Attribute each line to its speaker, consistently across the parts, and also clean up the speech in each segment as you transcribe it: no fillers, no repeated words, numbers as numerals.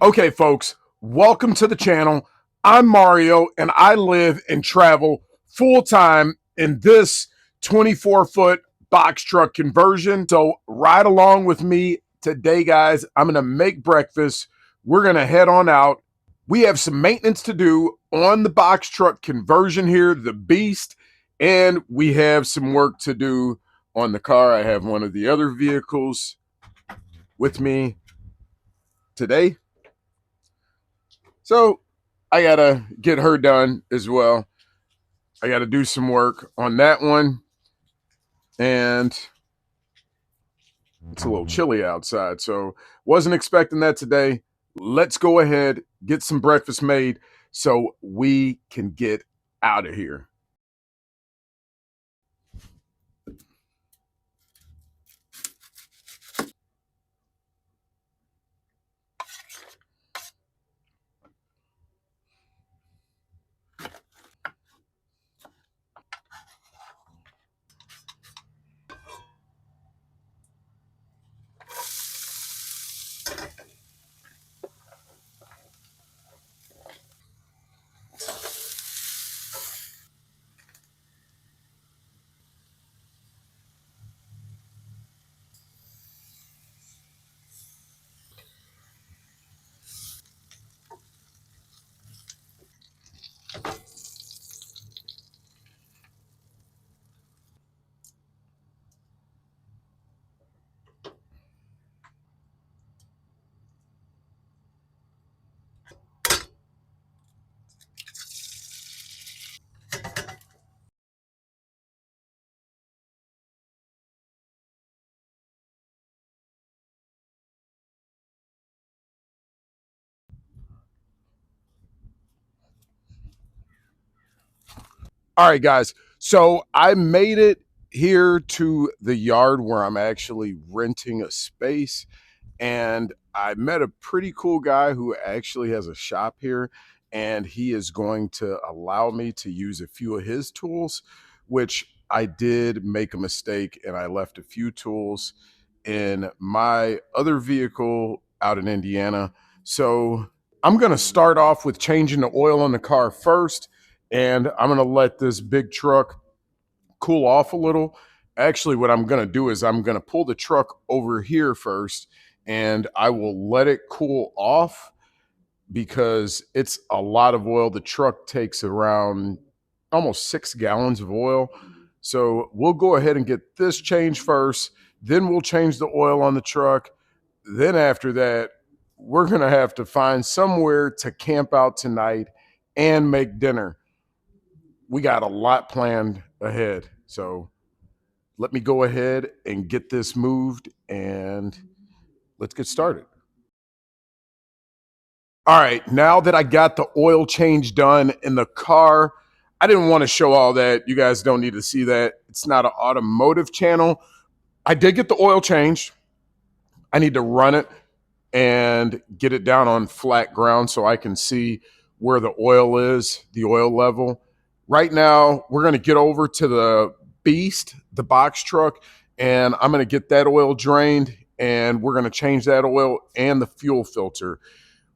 Speaker 1: Okay, folks, welcome to the channel. I'm Mario, and I live and travel full time in this 24-foot box truck conversion. So, ride along with me today, guys. I'm going to make breakfast. We're going to head on out. We have some maintenance to do on the box truck conversion here, the Beast, and we have some work to do on the car. I have one of the other vehicles with me today. So I gotta get her done as well. I gotta do some work on that one. And it's a little chilly outside, so wasn't expecting that today. Let's go ahead, get some breakfast made so we can get out of here. All right, guys. So I made it here to the yard where I'm actually renting a space. And I met a pretty cool guy who actually has a shop here, and he is going to allow me to use a few of his tools, which I did make a mistake and I left a few tools in my other vehicle out in Indiana. So I'm going to start off with changing the oil on the car first, and I'm going to let this big truck cool off a little. Actually, what I'm going to do is I'm going to pull the truck over here first, and I will let it cool off because it's a lot of oil. The truck takes around almost 6 gallons of oil. So we'll go ahead and get this changed first. Then we'll change the oil on the truck. Then after that, we're going to have to find somewhere to camp out tonight and make dinner. We got a lot planned ahead. So let me go ahead and get this moved and let's get started. All right, now that I got the oil change done in the car, I didn't want to show all that. You guys don't need to see that. It's not an automotive channel. I did get the oil changed. I need to run it and get it down on flat ground so I can see where the oil is, the oil level. Right now, we're going to get over to the Beast, the box truck, and I'm going to get that oil drained, and we're going to change that oil and the fuel filter.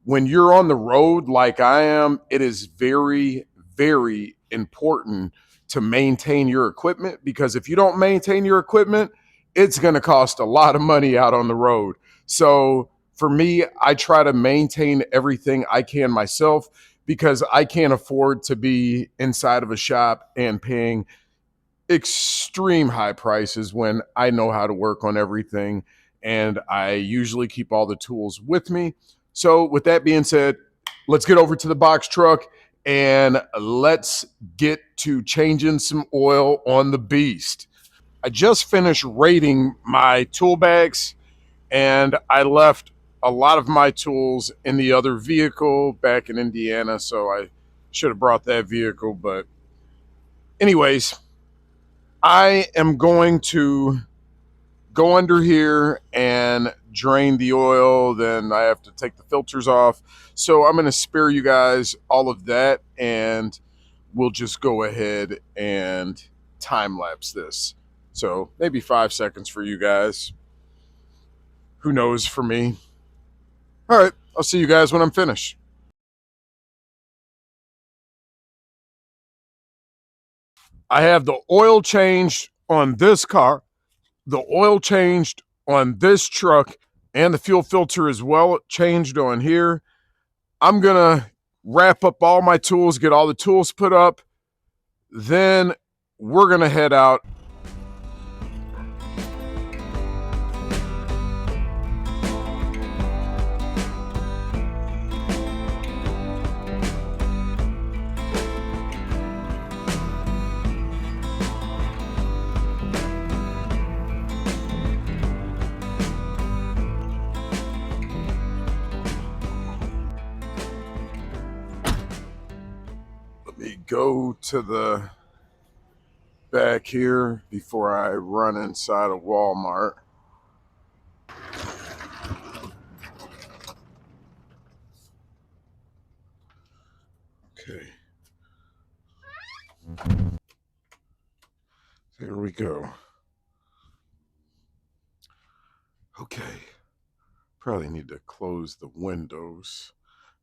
Speaker 1: When you're on the road like I am, it is very, very important to maintain your equipment, because if you don't maintain your equipment, it's going to cost a lot of money out on the road. So for me, I try to maintain everything I can myself because I can't afford to be inside of a shop and paying extreme high prices when I know how to work on everything, and I usually keep all the tools with me. So with that being said, let's get over to the box truck and let's get to changing some oil on the Beast. I just finished rating my tool bags, and I left a lot of my tools in the other vehicle back in Indiana, so I should have brought that vehicle. But anyways, I am going to go under here and drain the oil. Then I have to take the filters off. So I'm going to spare you guys all of that, and we'll just go ahead and time lapse this. So maybe 5 seconds for you guys. Who knows for me? All right. I'll see you guys when I'm finished. I have the oil changed on this car, the oil changed on this truck, and the fuel filter as well changed on here. I'm going to wrap up all my tools, get all the tools put up. Then we're going to head out. Let me go to the back here before I run inside of Walmart. Okay. There we go. Okay. Probably need to close the windows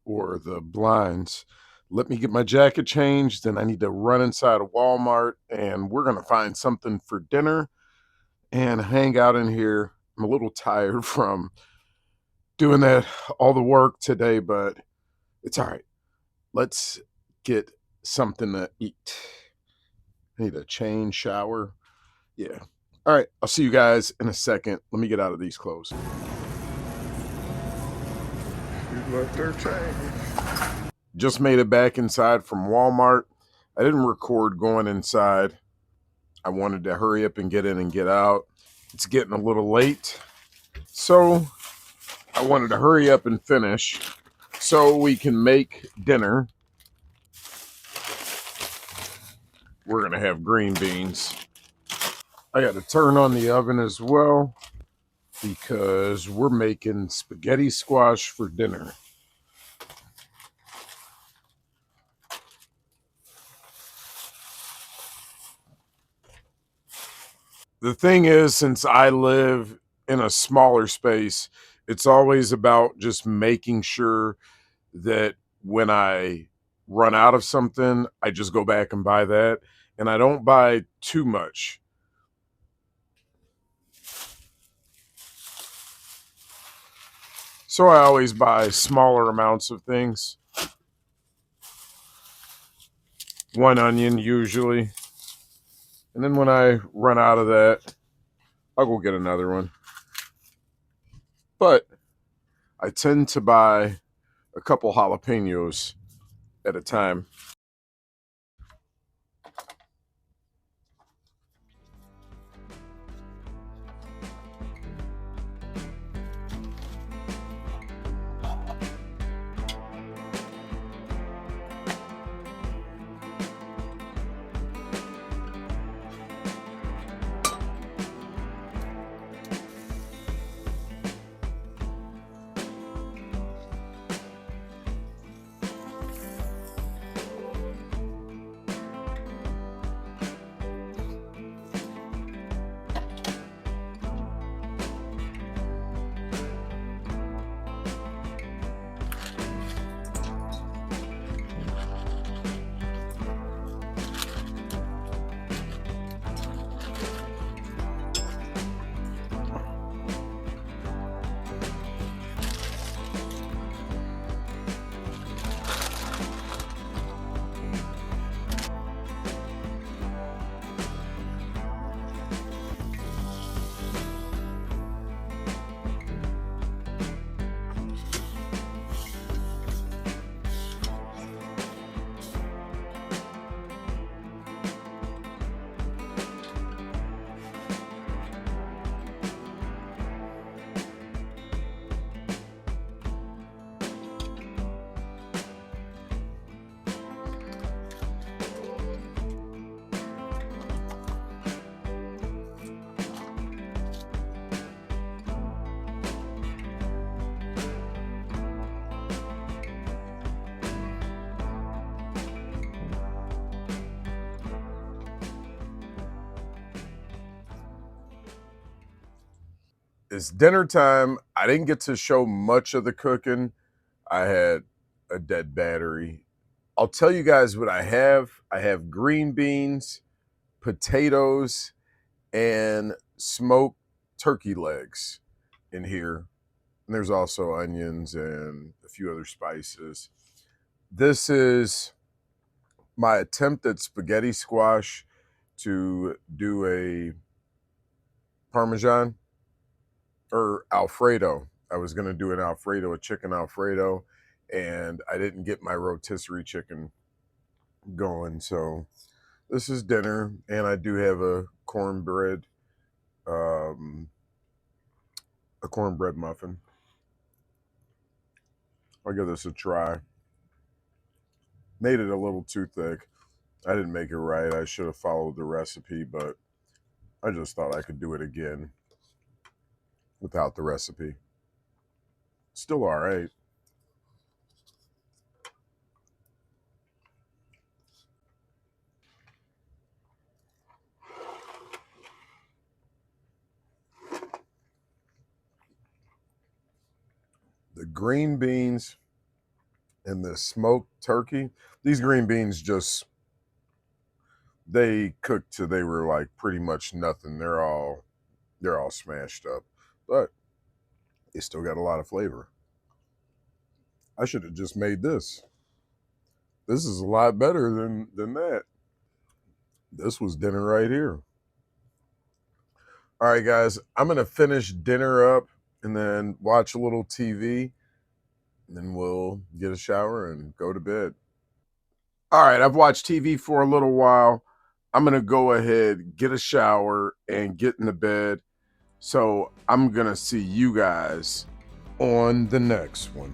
Speaker 1: or the blinds. Let me get my jacket changed, then I need to run inside of Walmart, and we're going to find something for dinner and hang out in here. I'm a little tired from doing that all the work today, but it's all right. Let's get something to eat. I need a change, shower. Yeah. All right. I'll see you guys in a second. Let me get out of these clothes. You left their change. Just made it back inside from Walmart. I didn't record going inside. I wanted to hurry up and get in and get out. It's getting a little late. So I wanted to hurry up and finish so we can make dinner. We're going to have green beans. I got to turn on the oven as well because we're making spaghetti squash for dinner. The thing is, since I live in a smaller space, it's always about just making sure that when I run out of something, I just go back and buy that. And I don't buy too much. So I always buy smaller amounts of things. One onion usually. And then when I run out of that, I'll go get another one. But I tend to buy a couple jalapenos at a time. It's dinner time. I didn't get to show much of the cooking I had a dead battery. I'll tell you guys what I have. I have green beans, potatoes, and smoked turkey legs in here. And there's also onions and a few other spices. This is my attempt at spaghetti squash to do a Parmesan or Alfredo. I was going to do an Alfredo, a chicken Alfredo, and I didn't get my rotisserie chicken going. So this is dinner, and I do have um, a cornbread muffin. I'll give this a try. Made it a little too thick. I didn't make it right. I should have followed the recipe, but I just thought I could do it again without the recipe. Still all right. The green beans and the smoked turkey. These green beans just they cooked till they were like pretty much nothing. They're all smashed up, but they still got a lot of flavor. I should have just made this. This is a lot better than that. This was dinner right here. All right, guys, I'm gonna finish dinner up and then watch a little TV, and then we'll get a shower and go to bed. All right, I've watched TV for a little while. I'm gonna go ahead, get a shower, and get in the bed. So I'm gonna see you guys on the next one.